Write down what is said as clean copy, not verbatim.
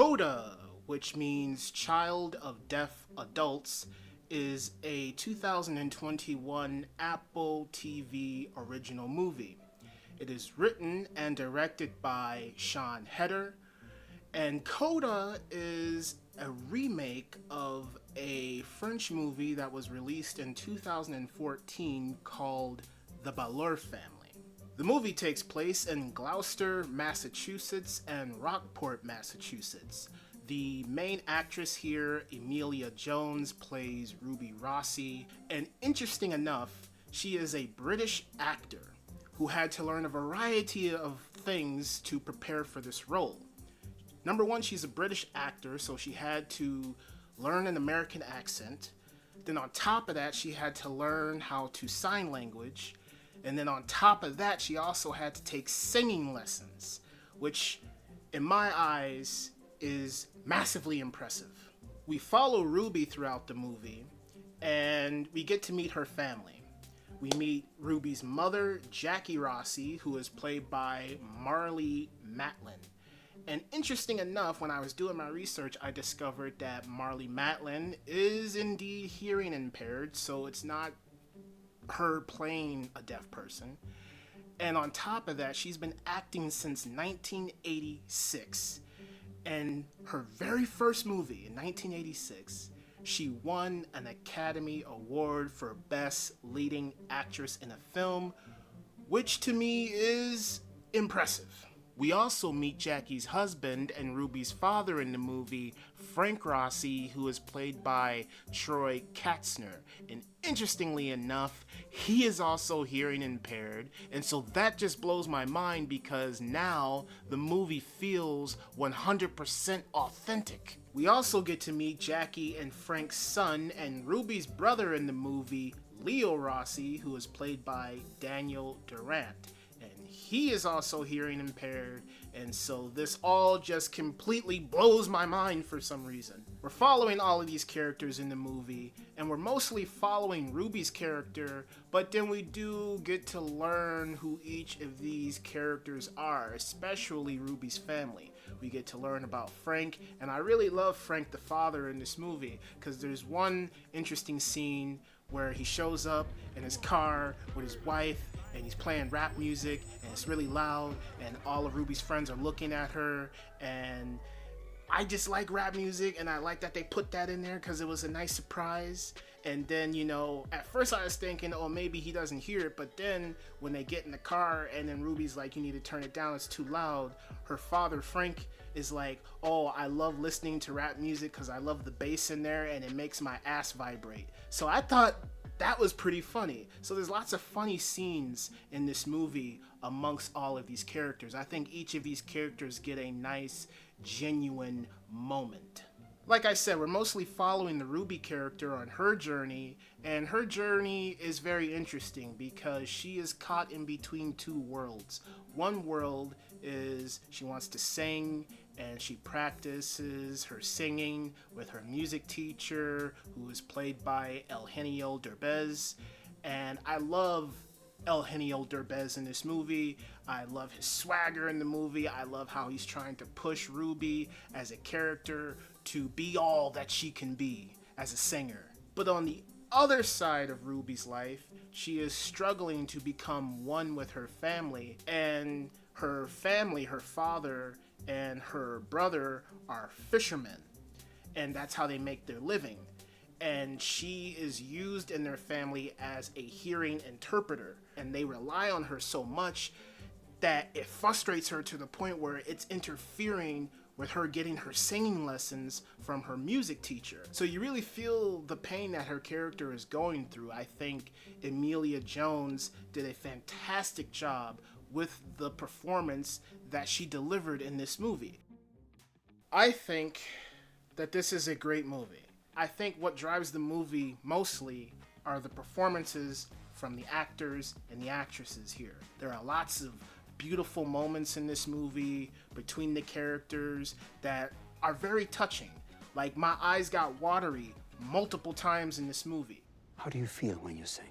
CODA, which means Child of Deaf Adults, is a 2021 Apple TV original movie. It is written and directed by Sean Heder, and CODA is a remake of a French movie that was released in 2014 called The Balor Family. The movie takes place in Gloucester, Massachusetts and Rockport, Massachusetts. The main actress here, Emilia Jones, plays Ruby Rossi, and interesting enough, she is a British actor who had to learn a variety of things to prepare for this role. Number one, she's a British actor, so she had to learn an American accent. Then on top of that, she had to learn how to sign language. And then on top of that, she also had to take singing lessons, which in my eyes is massively impressive. We follow Ruby throughout the movie, and we get to meet her family. We meet Ruby's mother, Jackie Rossi, who is played by Marlee Matlin. And interesting enough, when I was doing my research, I discovered that Marlee Matlin is indeed hearing impaired, so it's not her playing a deaf person. And on top of that, she's been acting since 1986. And her very first movie in 1986, she won an Academy Award for Best Leading Actress in a Film, which to me is impressive. We also meet Jackie's husband and Ruby's father in the movie, Frank Rossi, who is played by Troy Katzner. And interestingly enough, he is also hearing impaired, and so that just blows my mind because now the movie feels 100% authentic. We also get to meet Jackie and Frank's son and Ruby's brother in the movie, Leo Rossi, who is played by Daniel Durant. And he is also hearing impaired, and so this all just completely blows my mind for some reason. We're following all of these characters in the movie, and we're mostly following Ruby's character, but then we do get to learn who each of these characters are, especially Ruby's family. We get to learn about Frank, and I really love Frank the father in this movie, because there's one interesting scene where he shows up in his car with his wife, and he's playing rap music, and it's really loud, and all of Ruby's friends are looking at her, and I just like rap music, and I like that they put that in there because it was a nice surprise. And then, at first I was thinking, oh, maybe he doesn't hear it, but then when they get in the car, and then Ruby's like, you need to turn it down, it's too loud, her father, Frank, is like, oh, I love listening to rap music because I love the bass in there, and it makes my ass vibrate. So I thought that was pretty funny. So there's lots of funny scenes in this movie amongst all of these characters. I think each of these characters get a nice, genuine moment. Like I said, we're mostly following the Ruby character on her journey, and her journey is very interesting because she is caught in between two worlds. One world is she wants to sing, and she practices her singing with her music teacher, who is played by Eugenio Derbez. And I love Eugenio Derbez in this movie. I love his swagger in the movie. I love how he's trying to push Ruby as a character to be all that she can be as a singer. But on the other side of Ruby's life, she is struggling to become one with her family, and her family, her father and her brother, are fishermen, and that's how they make their living. And she is used in their family as a hearing interpreter, and they rely on her so much that it frustrates her to the point where it's interfering with her getting her singing lessons from her music teacher. So you really feel the pain that her character is going through. I think Emilia Jones did a fantastic job with the performance that she delivered in this movie. I think that this is a great movie. I think what drives the movie mostly are the performances from the actors and the actresses here. There are lots of beautiful moments in this movie between the characters that are very touching. Like, my eyes got watery multiple times in this movie. How do you feel when you sing?